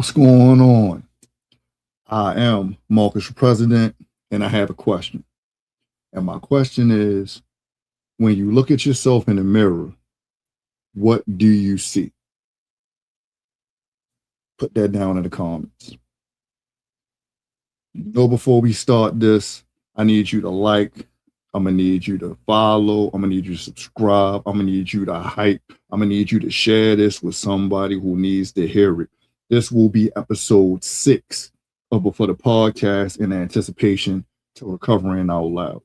What's going on? I am Marcus for President, and I have a question. And my question is, when you look at yourself in the mirror, what do you see? Put that down in the comments. Before we start this, I need you to like. I'm going to need you to follow. I'm going to need you to subscribe. I'm going to need you to hype. I'm going to need you to share this with somebody who needs to hear it. This will be episode 6 of Before the Podcast in anticipation to Recovering Out Loud.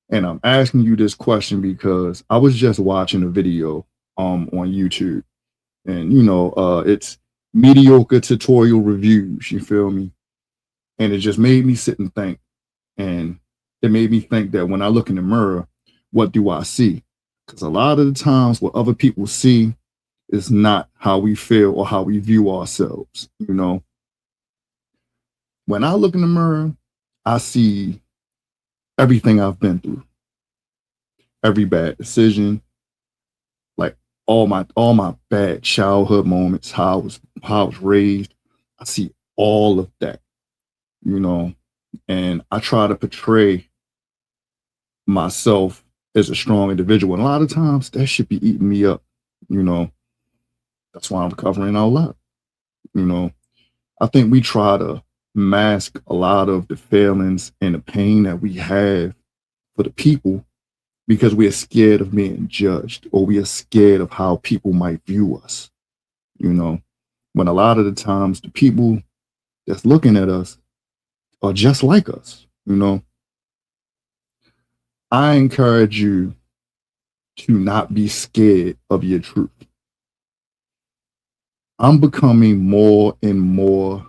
And I'm asking you this question because I was just watching a video on YouTube. And, it's mediocre tutorial reviews, you feel me? And it just made me sit and think. And it made me think that when I look in the mirror, what do I see? Because a lot of the times what other people see is not how we feel or how we view ourselves, When I look in the mirror, I see everything I've been through, every bad decision, like all my bad childhood moments, how I was raised. I see all of that, and I try to portray myself as a strong individual. And a lot of times that should be eating me up, That's why I'm recovering out loud. I think we try to mask a lot of the failings and the pain that we have for the people because we are scared of being judged, or we are scared of how people might view us, when a lot of the times the people that's looking at us are just like us. I encourage you to not be scared of your truth. I'm becoming more and more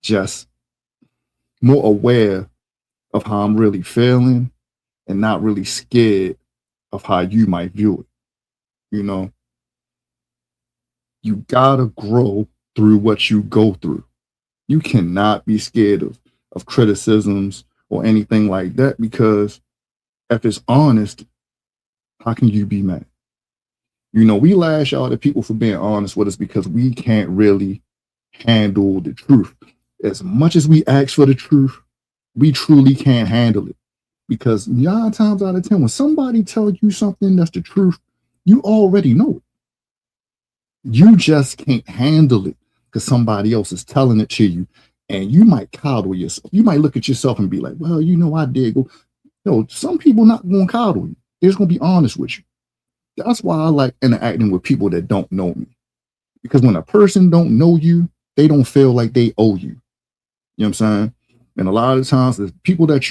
just more aware of how I'm really feeling and not really scared of how you might view it. You gotta grow through what you go through. You cannot be scared of criticisms or anything like that, because if it's honest, how can you be mad? We lash out at people for being honest with us because we can't really handle the truth. As much as we ask for the truth, we truly can't handle it. Because 9 times out of 10, when somebody tells you something that's the truth, you already know it. You just can't handle it because somebody else is telling it to you, and you might coddle yourself. You might look at yourself and be like, well, I did go. Some people not going to coddle you. They're just going to be honest with you. That's why I like interacting with people that don't know me. Because when a person don't know you, they don't feel like they owe you. You know what I'm saying? And a lot of times, the people that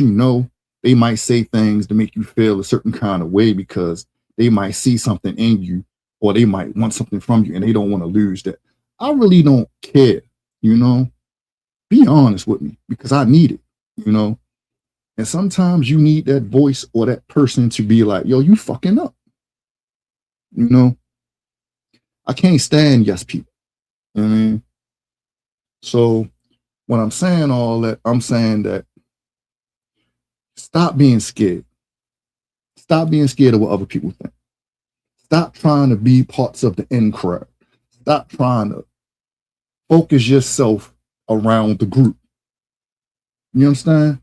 they might say things to make you feel a certain kind of way because they might see something in you, or they might want something from you and they don't want to lose that. I really don't care, Be honest with me because I need it, And sometimes you need that voice or that person to be like, yo, you fucking up. I can't stand yes people. You know what I mean? So when I'm saying all that, I'm saying that stop being scared. Stop being scared of what other people think. Stop trying to be parts of the in crowd. Stop trying to focus yourself around the group. You understand?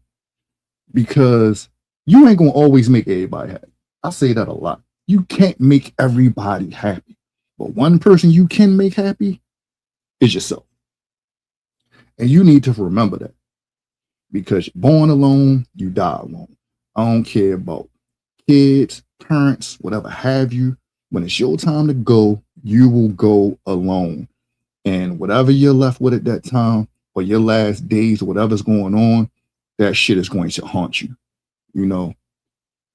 Because you ain't going to always make everybody happy. I say that a lot. You can't make everybody happy. But one person you can make happy is yourself. And you need to remember that. Because you're born alone, you die alone. I don't care about kids, parents, whatever have you. When it's your time to go, you will go alone. And whatever you're left with at that time, or your last days, or whatever's going on, that shit is going to haunt you.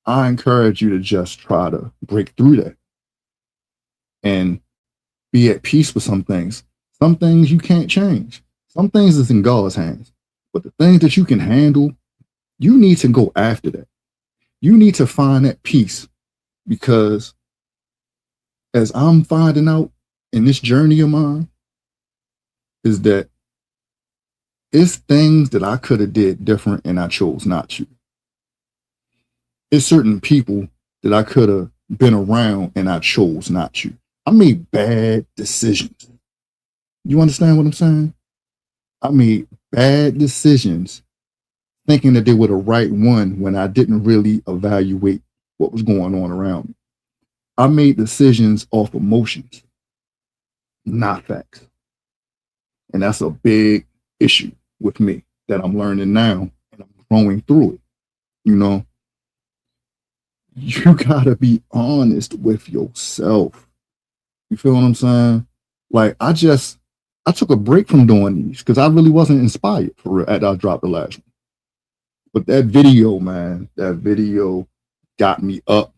I encourage you to just try to break through that and be at peace with some things. Some things you can't change. Some things is in God's hands. But the things that you can handle, you need to go after that. You need to find that peace, because as I'm finding out in this journey of mine, is that it's things that I could have did different and I chose not to. It's certain people that I could have been around and I chose not to. I made bad decisions. You understand what I'm saying? I made bad decisions thinking that they were the right one when I didn't really evaluate what was going on around me. I made decisions off emotions, not facts. And that's a big issue with me that I'm learning now and I'm growing through it. You know, you gotta be honest with yourself. You feel what I'm saying? Like I took a break from doing these because I really wasn't inspired for real after I dropped the last one. But that video, man, that video got me up.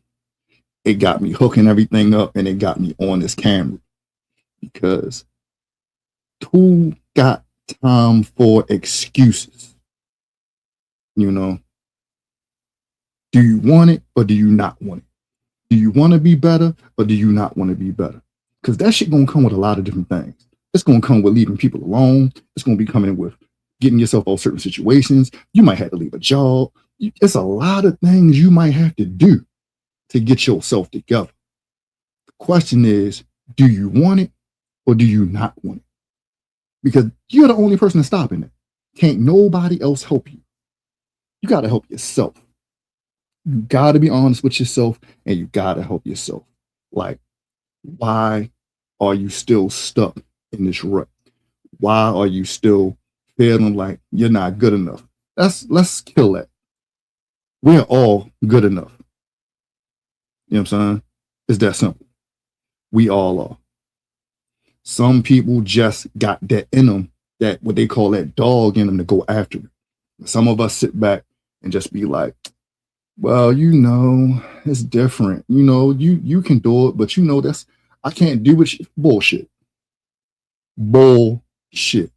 It got me hooking everything up and it got me on this camera because who got time for excuses? You know, do you want it or do you not want it? Do you want to be better or do you not want to be better? Because that shit gonna come with a lot of different things. It's gonna come with leaving people alone. It's gonna be coming with getting yourself out of certain situations. You might have to leave a job. It's a lot of things you might have to do to get yourself together. The question is, do you want it or do you not want it? Because you're the only person that's stopping it. Can't nobody else help you. You got to help yourself. You got to be honest with yourself and you got to help yourself. Like, why are you still stuck in this rut? Why are you still feeling like you're not good enough? Let's kill that. We're all good enough. You know what I'm saying? It's that simple. We all are. Some people just got that in them, that what they call that dog in them to go after it. Some of us sit back and just be like, well, it's different. You can do it, but that's I can't do it. Bullshit. Bullshit.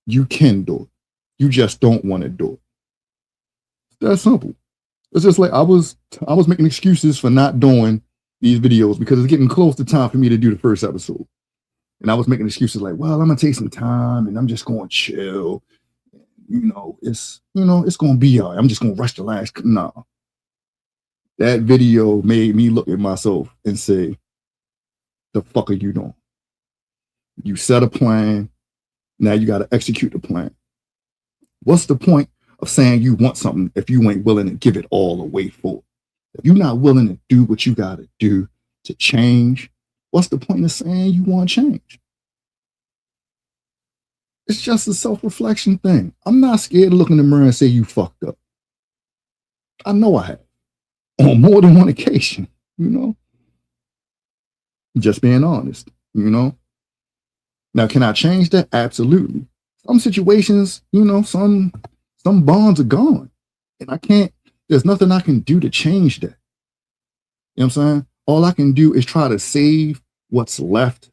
You can do it. You just don't want to do it. It's that simple. It's just like I was making excuses for not doing these videos because it's getting close to time for me to do the first episode. And I was making excuses like, well, I'm gonna take some time and I'm just gonna chill. It's gonna be all right. I'm just gonna rush the last. No. That video made me look at myself and say, the fuck are you doing? You set a plan. Now you got to execute the plan. What's the point of saying you want something if you ain't willing to give it all away for it? If you're not willing to do what you got to do to change, what's the point of saying you want change? It's just a self-reflection thing. I'm not scared to look in the mirror and say you fucked up. I know I have on more than one occasion, just being honest, Now, can I change that? Absolutely. Some situations, some bonds are gone. And there's nothing I can do to change that. You know what I'm saying? All I can do is try to save what's left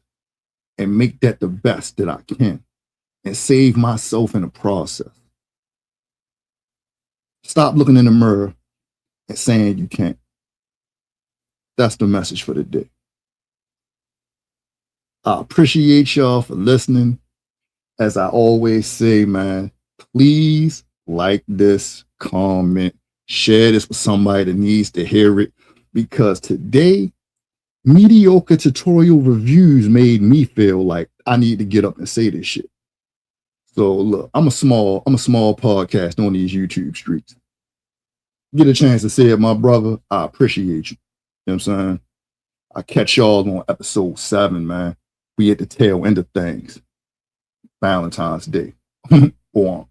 and make that the best that I can and save myself in the process. Stop looking in the mirror and saying you can't. That's the message for the day. I appreciate y'all for listening. As I always say, man, please like this, comment, share this with somebody that needs to hear it. Because today, mediocre tutorial reviews made me feel like I need to get up and say this shit. So look, I'm a small podcast on these YouTube streets. Get a chance to say it, my brother. I appreciate you. You know what I'm saying? I catch y'all on episode 7, man. We at the tail end of things. Valentine's Day. Go on.